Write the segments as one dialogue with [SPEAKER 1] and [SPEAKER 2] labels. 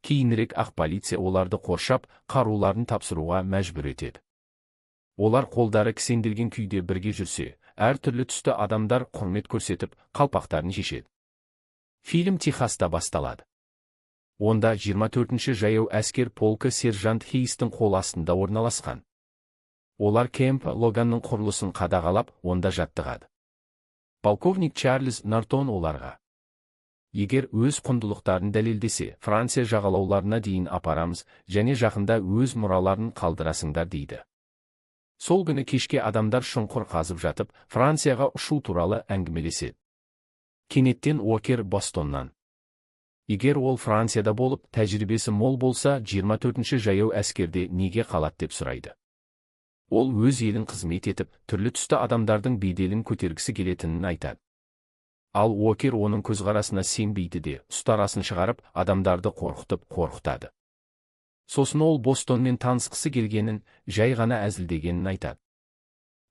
[SPEAKER 1] Кейінірек ақ полиция оларды қоршап, қаруларын тапсыруға мәжбүр етеді. Олар қолдары кісенделген күйде бірге жүрсе, әртүрлі түсті адамдар құрмет көрсетіп, қалпақтарын шешеді. Фильм Техаста басталады. Онда 24-ші жаяу әскер полкі сержант Хейстің қол астында орналасқан. Олар Кэмп Логанның құрылысын қадағалап, онда жаттығады. Полковник Чарльз Нортон оларға: егер өз құндылықтарын дәлелдесе, Франция жағалауларына дейін апарамыз, және жақында өз мұраларын қалдырасыңдар дейді. Сол күні кешке адамдар шұңқыр қазып жатып, Францияға ұшу туралы әңгімелеседі. Кенеттен Уокер Бостоннан: егер ол Францияда болып, тәжірибесі мол болса, 24-ші жаяу әскерде неге қалады деп сұрайды. Ол өз елін қызмет етіп, түрлі түсті адамдардың беделін көтергісі келетінін айтады. Ал Уокер оның көзқарасына сенбейді де, ұстарасын шығарып, адамдарды қорқытады. Сосын ол Бостонмен танысқысы келгенін, жай ғана әзілдегенін айтады.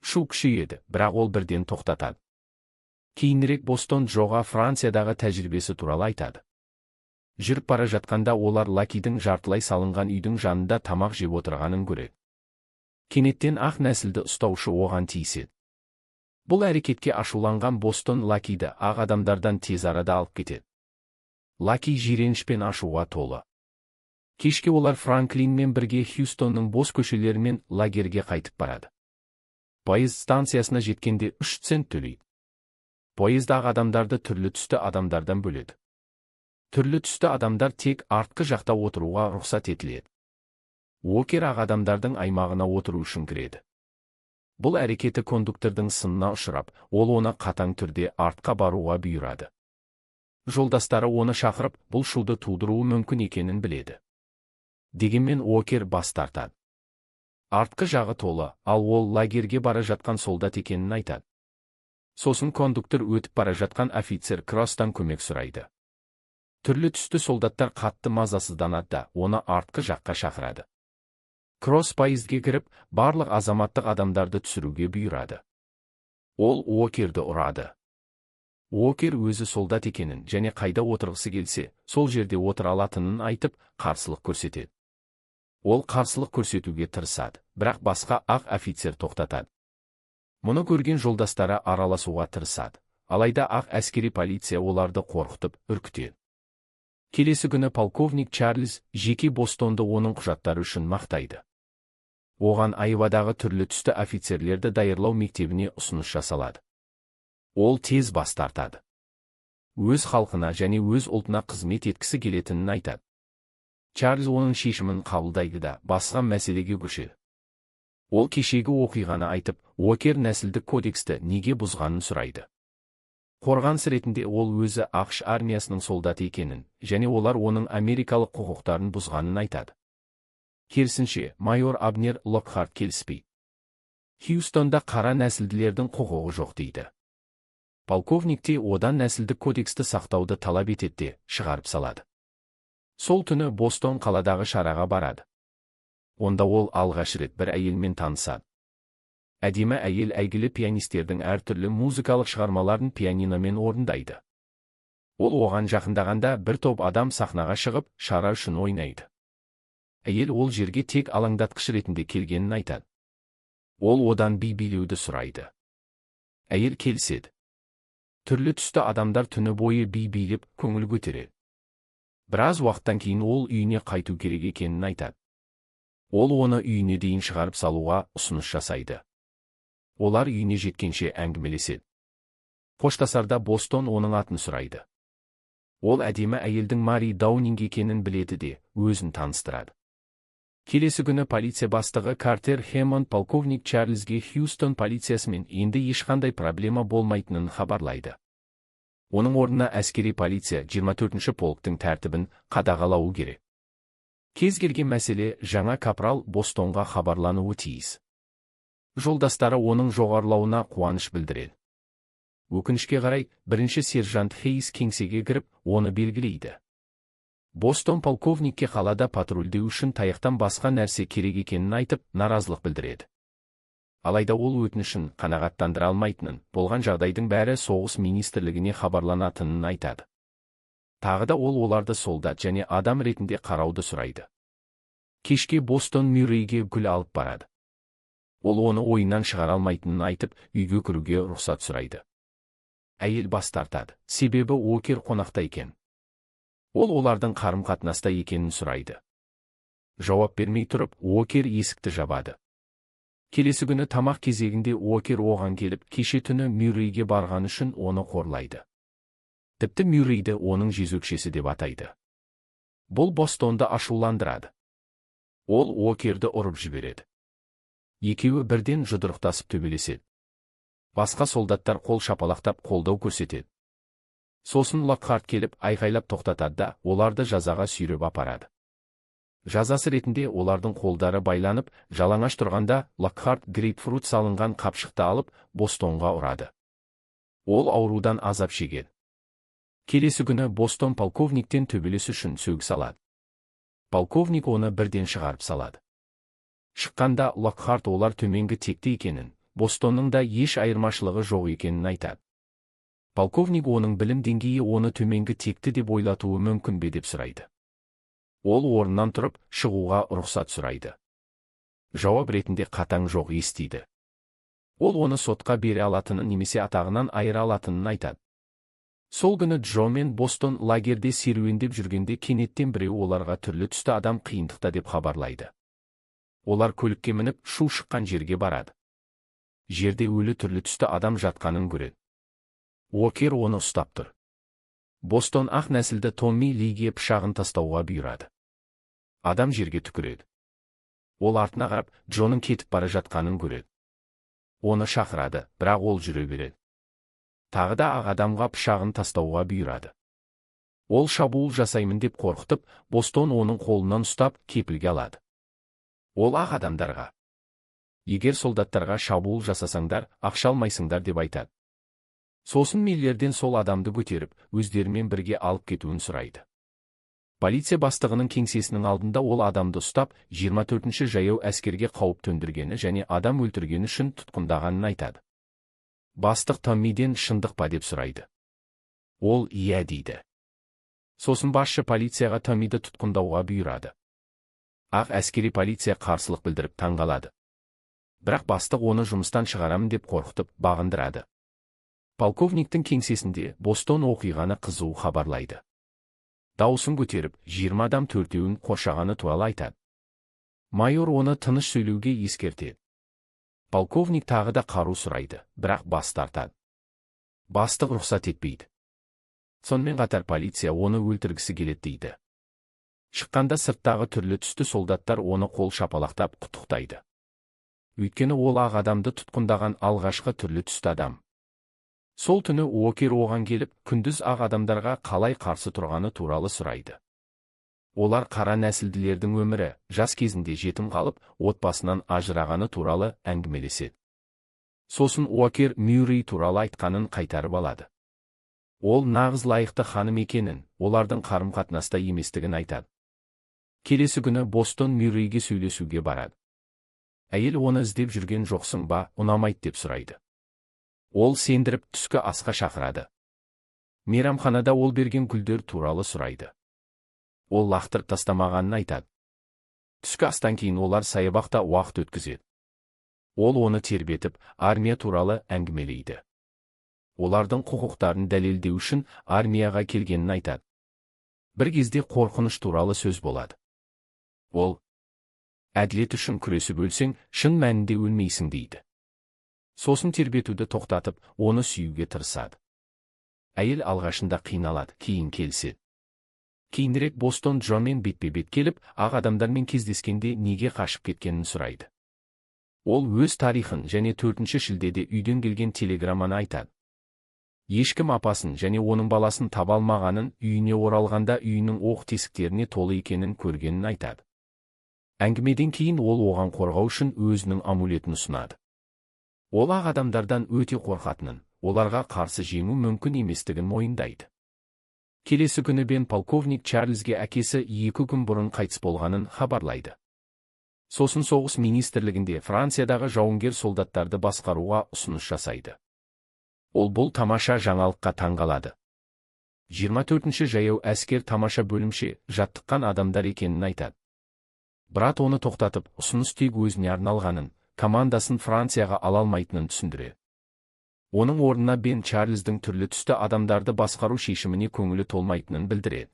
[SPEAKER 1] Шу күшейеді, бірақ ол бірден тоқтатады. Кейінірек Бостон Джоға Франциядағы тәжірибесі туралы айтады. Жүріп бара жатқанда олар Лакидің жартылай салынған үйдің жанында тамақ жеп отырғанын көреді. Кенеттен ақ нәсілді ұстаушы оған тиіседі. Бұл әрекетке ашуланған Бостон Лакиді ақ адамдардан тез арада алып кетеді. Лаки жиренішпен ашуға толы. Кешке олар Франклинмен бірге Хьюстонның бос көшелерімен лагерге қайтып барады. Пойыз станциясына жеткенде 3 цент төлейді. Пойыздағы адамдарды түрлі түсті адамдардан бөледі. Түрлі түсті адамдар тек артқы жақта отыруға рұқсат етіледі. Уокер ақ адамдардың аймағына отыру үшін кіреді. Бұл әрекеті кондуктордың сынына ұшырап, ол оны қатаң түрде артқа баруға бұйырады. Жолдастары оны шақырып, бұл шуды тудыруы мүмкін екенін біледі. Дегенмен Уокер бас тартады. Артқы жағы толы, ал ол лагерге бара жатқан солдат екенін айтады. Сосын кондуктор өтіп бара жатқан офицер Кросстан көмек сұрайды. Түрлі түсті солдаттар қатты мазасызданады да, оны артқы жаққа шақырады. Кросс пойызге кіріп, барлық азаматтық адамдарды түсіруге бұйырады. Ол Уокерді ұрады. Уокер өзі солдат екенін және қайда отырғысы келсе, сол жерде отыра алатынын айтып, қарсылық көрсетеді. Ол қарсылық көрсетуге тырысады, бірақ басқа ақ офицер тоқтатады. Мұны көрген жолдастары араласуға тырысады, алайда ақ әскери полиция оларды қорқытып, үркітеді. Келесі күні полковник Чарльз жеке Бостонды оның құжаттары үшін мақтайды. Оған Айвадағы түрлі түсті офицерлерді даярлау мектебіне ұсыныс жасалады. Ол тез бас тартады. Өз халқына және өз ұлтына қызмет еткісі келетінін айтады. Чарльз оның шешімін қабылдайды да, басқа мәселеге көшеді. Ол кешегі оқиғаны айтып, Уокер нәсілдік кодексті неге бұзғанын сұрайды. Қорғаныс ретінде ол өзі ақш армиясының солдаты екенін, және олар оның америкалық құқықтарын бұзғанын айтады. Керісінше, майор Абнер Локхарт келіспейді. Хьюстонда қара нәсілділердің құқығы жоқ дейді. Полковник те одан нәсілдік кодексті сақтауды талап етеді, шығарып салады. Сол түні Бостон қаладағы шараға барады. Онда ол алғаш рет бір әйелмен танысады. Әдемі әйел әйгілі пианистердің әртүрлі музыкалық шығармаларын пианиномен орындайды. Ол оған жақындағанда бір топ адам сахнаға шығып, шара үшін ойнайды. Әйел ол жерге тек алаңдатқыш ретінде келгенін айтады. Ол одан би билеуді сұрайды. Әйел келіседі. Түрлі түсті адамдар түні бойы би билеп, көңіл көтереді. Біраз уақыттан кейін ол үйіне қайту керек екенін айтады. Ол оны үйіне дейін шығарып салуға ұсыныс жасайды. Олар үйіне жеткенше әңгімелеседі. Қоштасарда Бостон оның атын сұрайды. Ол әдемі әйелдің Мари Даунинг екенін біледі де, өзін таныстырады. Келесі күні полиция бастығы Картер Хэммонд полковник Чарльзге Хьюстон полициясымен енді ешқандай проблема болмайтынын хабарлайды. Оның орнына әскери полиция 24-ші полктың тәртібін қадағалауы керек. Кез келген мәселе жаңа капрал Бостонға хабарлануы тиіс. Жолдастары оның жоғарылауына қуаныш білдіреді. Өкінішке қарай, бірінші сержант Хейс кеңсеге кіріп, оны белгілейді. Бостон полковникке қалада патрульдеу үшін таяқтан басқа нәрсе керек екенін айтып, наразылық білдіреді. Алайда ол өтінішін қанағаттандыра алмайтынын, болған жағдайдың бәрі соғыс министрлігіне хабарланатынын айтады. Тағы да ол оларды солдат және адам ретінде қарауды сұрайды. Кешке Бостон Мюррейге гүл алып барады. Ол оны ойыннан шығара алмайтынын айтып, үйге кіруге рұқсат сұрайды. Әйел бас тартады, себебі Уокер қонақта екен. Ол олардың қарым-қатынаста екенін сұрайды. Жауап бермей тұрып, Уокер есікті жабады. Келесі күні тамақ кезегінде Уокер оған келіп, кеше түні Мюррейге барған үшін оны қорлайды. Тіпті Мюррейді оның жезөкшесі деп атайды. Бұл Бостонды ашуландырады. Ол Уокерді ұрып жібереді. Екеуі бірден жұдырықтасып төбелеседі. Басқа солдаттар қол шапалақтап қолдау көрсетеді. Сосын Локхарт келіп айқайлап тоқтатады да оларды жазаға сүйреп апарады. Жазасы ретінде олардың қолдары байланып, жалаңаш тұрғанда Локхарт грейпфрут салынған қапшықты алып Бостонға ұрады. Ол аурудан азап шегеді. Келесі күні Бостон полковниктен төбелес үшін сөгіс алады. Полковник оны бірден шығарып салады. Шыққанда Локхарт олар төменгі текті екенін, Бостонның да еш айырмашылығы жоқ екенін айтады. Полковник оның білім деңгейі оны төменгі текті деп ойлатуы мүмкін бе деп сұрайды. Ол орнынан тұрып, шығуға рұқсат сұрайды. Жауап ретінде қатаң жоқ естиді. Ол оны сотқа бере алатынын немесе атағынан айыра алатынын айтады. Сол күні Джо мен Бостон лагерде серуендеп жүргенде кенеттен біреу оларға түрлі түсті адам қиындықта деп хабарлайды. Олар көлікке мініп, шу шыққан жерге барады. Жерде өлі түрлі түсті адам жатқанын көреді. Уокер оны ұстап тұр. Бостон ақ нәсілді Томми Лиге пышағын тастауға бұйырады. Адам жерге түкіреді. Ол артына қарап, Джоның кетіп бара жатқанын көреді. Оны шақырады, бірақ ол жүре береді. Тағы да ақ адамға пышағын тастауға бұйырады. Ол шабуыл жасаймын деп қорқытып, Бостон оның қолынан ұстап, кепілге алады. Ол ақ адамдарға: егер солдаттарға шабуыл жасасаңдар, ақша алмайсыңдар деп айтады. Сосын Миллерден сол адамды көтеріп, өздерімен бірге алып кетуін сұрайды. Полиция бастығының кеңсесінің алдында ол адамды ұстап, 24-ші жаяу әскерге қауіп төндіргені және адам өлтіргені үшін тұтқындағанын айтады. Бастық Томмиден шындық па деп сұрайды. Ол иә дейді. Сосын басшы полицияға Томмиді тұтқындауға бұйырады. Ақ әскери полиция қарсылық білдіріп таңғалады. Бірақ бастық оны жұмыстан шығарамын деп қорқытып бағындырады. Полковниктің кеңсесінде Бостон оқиғаны қызу хабарлайды. Дауысын көтеріп, 20 адам төртеуін қоршағаны туралы айтады. Майор оны тыныш сөйлеуге ескертеді. Полковник тағы да қару сұрайды, бірақ бас тартады. Бастық рұқсат етпейді. Сонымен қатар полиция оны өлтіргісі келеді дейді. Шыққанда сырттағы түрлі түсті солдаттар оны қол шапалақтап құттықтайды. Өйткені ол ақ адамды тұтқындаған алғашқы түрлі түсті адам. Сол түні Уокер оған келіп, күндіз ақ адамдарға қалай қарсы тұрғаны туралы сұрайды. Олар қара нәсілділердің өмірі, жас кезінде жетім қалып, отбасынан ажырағаны туралы әңгімелеседі. Сосын Уокер Мюррей туралы айтқанын қайтарып алады. Ол нағыз лайықты ханым екенін, олардың қарым-қатынаста еместігін айтады. Келесі күні Бостон Мюррейге сөйлесуге барады. Әйел оны іздеп жүрген жоқсың ба, ұнамайды деп сұрайды. Ол сендіріп түскі асқа шақырады. Мейрамханада ол берген гүлдер туралы сұрайды. Ол лақтырып тастамағанын айтады. Түскі астан кейін олар саябақта уақыт өткізеді. Ол оны тербетіп, армия туралы әңгімелейді. Олардың құқықтарын дәлелдеу үшін армияға келгенін айтады. Бір кезде қорқыныш туралы сөз болады. Ол: әділет үшін күресіп өлсең, шын мәнінде өлмейсің дейді. Сосын тербетуді тоқтатып, оны сүюге тырысады. Әйел алғашында қиналады, кейін келіседі. Кейінірек Бостон Джомен бетпе-бет келіп, ақ адамдармен кездескенде неге қашып кеткенін сұрайды. Ол өз тарихын және 4 шілдеде үйден келген телеграмманы айтады. Ешкім апасын және оның баласын таба алмағанын, үйіне оралғанда үйінің оқ тесіктеріне толы екенін көргенін айтады. Әңгімеден кейін ол оған қорғау үшін өзінің амулетін ұсынады. Ол ақ адамдардан өте қорқатынын, оларға қарсы жеңу мүмкін еместігін мойындайды. Келесі күні Бен полковник Чарльзге әкесі 2 күн бұрын қайтыс болғанын хабарлайды. Сосын соғыс министрлігінде Франциядағы жауынгер солдаттарды басқаруға ұсыныс жасайды. Ол бұл тамаша жаңалыққа таңғалады. 24-ші жаяу әскер тамаша бөлімше жаттыққан адамдар екенін айтады. Брат оны тоқтатып, ұсыныс тек өзіне арналғанын, командасын Францияға ала алмайтынын түсіндіреді. Оның орнына Бен Чарльздың түрлі түсті адамдарды басқару шешіміне көңілі толмайтынын білдіреді.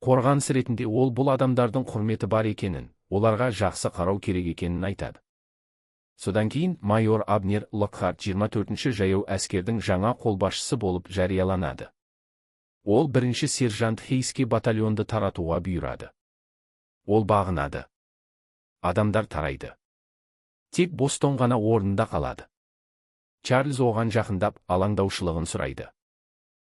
[SPEAKER 1] Қорғаныс ретінде ол бұл адамдардың құрметі бар екенін, оларға жақсы қарау керек екенін айтады. Содан кейін майор Абнер Локхарт 24-ші жаяу әскердің жаңа қолбасшысы болып жарияланады. Ол бірінші сержант Хейске батальонды таратуға бұйырады. Ол бағынады. Адамдар тарайды. Тек Бостон ғана орнында қалады. Чарльз оған жақындап, алаңдаушылығын сұрайды.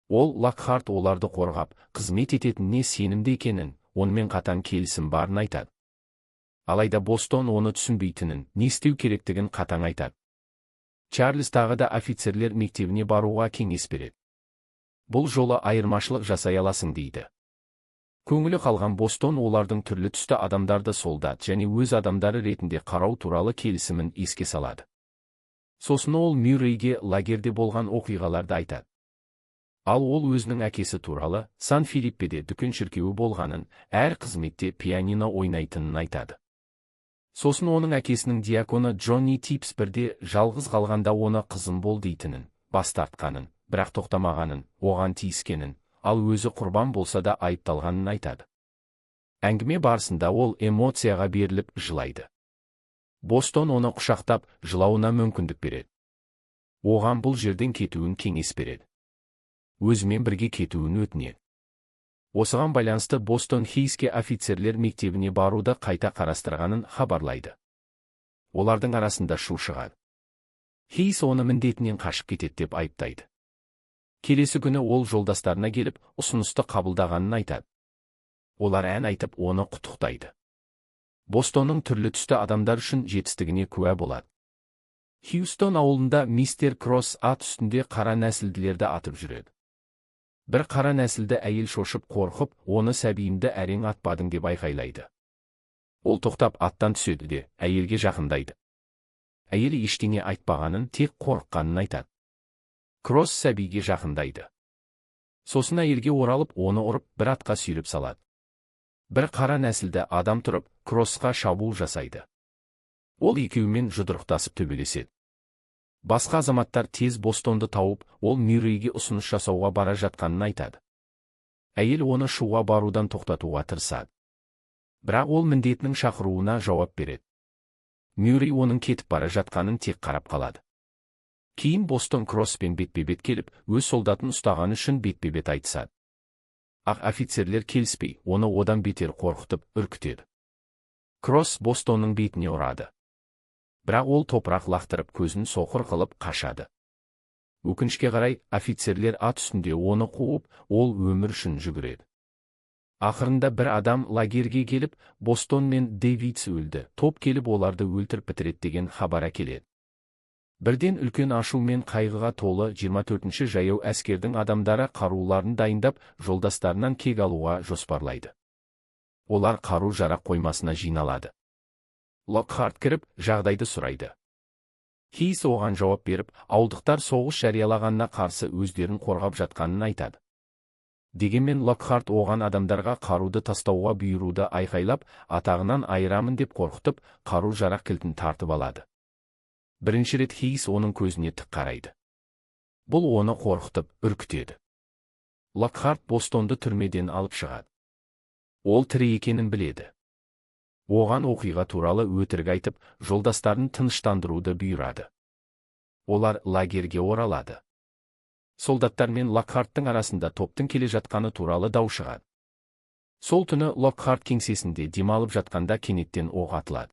[SPEAKER 1] Ол Локхарт оларды қорғап, қызмет ететініне сенімді екенін, онымен қатаң келісім барын айтады. Алайда Бостон оны түсінбейтінін, не істеу керектігін қатаң айтады. Чарльз тағы да офицерлер мектебіне баруға кеңес береді. Бұл жолы айырмашылық жасай аласың дейді. Көңілі қалған Бостон олардың түрлі түсті адамдарды солдат және өз адамдары ретінде қарау туралы келісімін еске салады. Сосын ол Мюррейге лагерде болған оқиғаларды айтады. Ал ол өзінің әкесі туралы Сан-Филиппеде дүкен шіркеуі болғанын, әр қызметте пианино ойнайтынын айтады. Сосын оның әкесінің диаконы Джонни Типс бірде жалғыз қалғанда оны қызым бол дейтінін, бас тартқанын, бірақ тоқтамағанын, оған тиіскенін, ал өзі құрбан болса да айыпталғанын айтады. Әңгіме барысында ол эмоцияға беріліп жылайды. Бостон оны құшақтап, жылауына мүмкіндік береді. Оған бұл жерден кетуін кеңес береді. Өзімен бірге кетуін өтінеді. Осыған байланысты Бостон Хейске офицерлер мектебіне баруды қайта қарастырғанын хабарлайды. Олардың арасында шу шығады. Хейс оны міндетінен қашып кетеді деп айыптайды. Келесі күні ол жолдастарына келіп, ұсынысты қабылдағанын айтады. Олар ән айтып, оны құттықтайды. Бостонның түрлі түсті адамдар үшін жетістігіне куә болады. Хьюстон ауылында мистер Кросс ат үстінде қара нәсілділерді атып жүреді. Бір қара нәсілді әйел шошып қорқып, оны сәбиімді әрең атпадың деп айқайлайды. Ол тоқтап аттан түседі де, әйелге жақындайды. Әйелі ештеңе айтпағанын, тек қорыққанын айтады. Кросс сәбиге жақындайды. Сосын әйелге оралып, оны ұрып, бір атқа сүйреп салады. Бір қара нәсілді адам тұрып, Кроссқа шабуыл жасайды. Ол екеуімен жұдырықтасып төбелеседі. Басқа азаматтар тез Бостонды тауып, ол Мюррейге ұсыныс жасауға бара жатқанын айтады. Әйел оны шуға барудан тоқтатуға тырысады. Бірақ ол міндетінің шақыруына жауап береді. Мюррей оның кетіп бара жатқанын тек қарап қалады. Кейін Бостон Кросспен бетпе-бет келіп, өз солдатын ұстаған үшін бетпе-бет айтысады. Ақ офицерлер келіспей, оны одан бетер қорқытып, үркітеді. Кросс Бостонның бетіне ұрады. Бірақ ол топырақ лақтырып көзін соқыр қылып қашады. Өкінішке қарай, офицерлер ат үстінде оны қуып, ол өмір үшін жүгіреді. Ақырында бір адам лагерге келіп, Бостон мен Дэвидс өлді, топ келіп оларды өлтіріп бітіреді деген хабар әкеледі. Бірден үлкен ашу мен қайғыға толы 24-ші жаяу әскердің адамдары қаруларын дайындап, жолдастарынан кек алуға жоспарлайды. Олар қару-жарақ қоймасына жиналады. Локхарт кіріп, жағдайды сұрайды. Хейс оған жауап беріп, ауылдықтар соғыс жариялағанына қарсы өздерін қорғап жатқанын айтады. Дегенмен Локхарт оған адамдарға қаруды тастауға бұйыруды айқайлап, атағынан айырамын деп қорқытып, қару-жарақ кілтін тартып алады. Бірінші рет Хейс оның көзіне тік қарайды. Бұл оны қорқытып, үркітеді. Локхарт Бостонды түрмеден алып шығады. Ол тірі екенін біледі. Оған оқиға туралы өтірік айтып, жолдастарын тыныштандыруды бұйырады. Олар лагерге оралады. Солдаттар мен Локхарттың арасында топтың келе жатқаны туралы дау шығады. Сол түні Локхарт кеңсесінде демалып жатқанда кенеттен оқ атылады.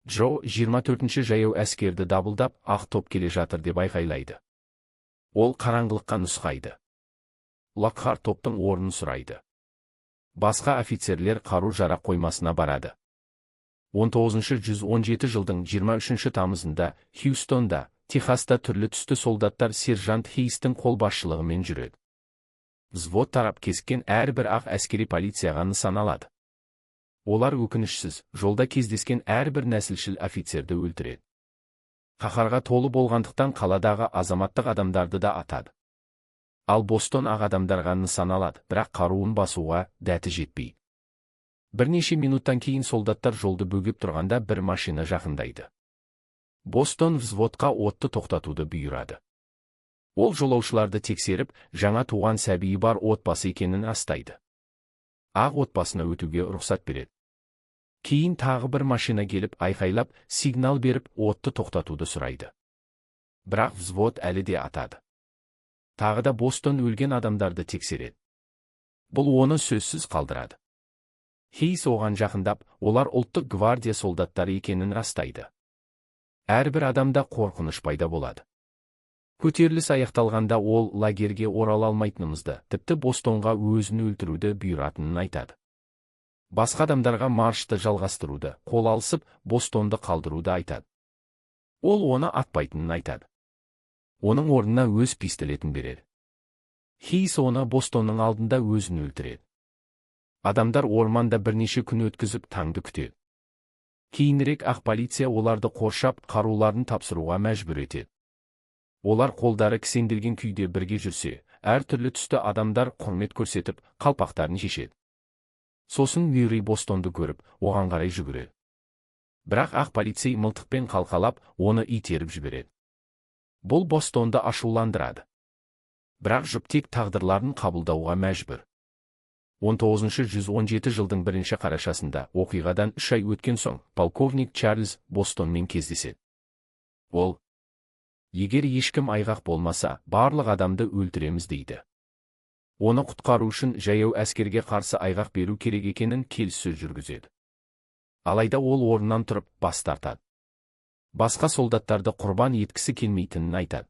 [SPEAKER 1] Джо 24-ші жаяу әскерді дабылдап, ақ топ келе жатыр деп айқайлайды. Ол қараңғылыққа нұсқайды. Локхарт топтың орнын сұрайды. Басқа офицерлер қару-жарақ қоймасына барады. 1917 жылдың 23 тамызында Хьюстонда, Техаста түрлі түсті солдаттар сержант Хейстің қолбасшылығымен жүреді. Взвод тарап кескен әрбір ақ әскери полицияға нысан алады. Олар өкінішсіз, жолда кездескен әрбір нәсілшіл офицерді өлтіреді. Қаһарға толы болғандықтан қаладағы азаматтық адамдарды да атады. Ал Бостон ақ адамдарға нысан алады, бірақ қаруын басуға дәті жетпей. Бірнеше минуттан кейін солдаттар жолды бөгеп тұрғанда бір машина жақындайды. Бостон взводқа отты тоқтатуды бұйырады. Ол жолаушыларды тексеріп, жаңа туған сәбиі бар отбасы екенін растайды. Ақ отбасына өтуге рұқсат береді. Кейін тағы бір машина келіп, айқайлап, сигнал беріп, отты тоқтатуды сұрайды. Бірақ взвод әлі де атады. Тағы да Бостон өлген адамдарды тексереді. Бұл оны сөзсіз қалдырады. Хейс оған жақындап, олар ұлттық гвардия солдаттары екенін растайды. Әрбір адамда қорқыныш пайда болады. Көтеріліс аяқталғанда ол лагерге орала алмайтынымызды, тіпті Бостонға өзін өлтіруді бұйыратынын айтады. Басқа адамдарға маршты жалғастыруды, қол алысып, Бостонды қалдыруды айтады. Ол оны атпайтынын айтады. Оның орнына өз пистолетін береді. Хейс оны Бостонның алдында өзін өлтіреді. Адамдар орманда бірнеше күн өткізіп таңды күтеді. Кейінірек ақ полиция оларды қоршап, қаруларын тапсыруға мәжбүр етеді. Олар қолдары кісенделген күйде бірге жүрсе, әртүрлі түсті адамдар құрмет көрсетіп, қалпақтарын шешеді. Сосын Мюррей Бостонды көріп, оған қарай жүгіреді. Бірақ ақ полицей мылтықпен қалқалап, оны итеріп жібереді. Бұл Бостонды ашуландырады. Бірақ жұп тек тағдырларын қабылдауға мәжбүр. 1917 жылдың 1 қарашасында оқиғадан 3 ай өткен соң, полковник Чарльз Бостонмен кездеседі. Ол, егер ешкім айғақ болмаса, барлық адамды өлтіреміз дейді. Оны құтқару үшін жаяу әскерге қарсы айғақ беру керек екенін келіссөз жүргізеді. Алайда ол орнынан тұрып, бас тартады. Басқа солдаттарды құрбан еткісі келмейтінін айтады.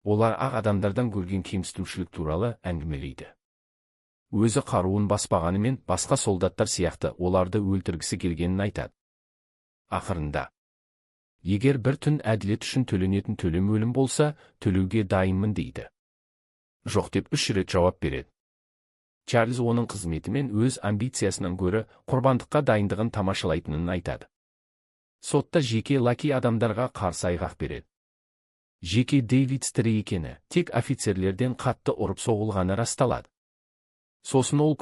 [SPEAKER 1] Олар ақ адамдардан көрген кемсітушілік туралы әңгімелейді. Өзі қаруын баспағанымен басқа солдаттар сияқты оларды өлтіргісі келгенін айтады. Ақырында, егер бір түн әділет үшін төленетін төлем өлім болса, төлеуге дайынмын дейді. Жоқ деп 3 рет жауап береді. Чарльз оның қызметімен өз амбициясынан гөрі құрбандыққа дайындығын тамашалайтынын айтады. Сотта жеке Лаки адамдарға қарсы айғақ береді. Жеке Дэвид тірі екені, тек офицерлерден қатты ұрып соғылғаны расталады. Сосын ол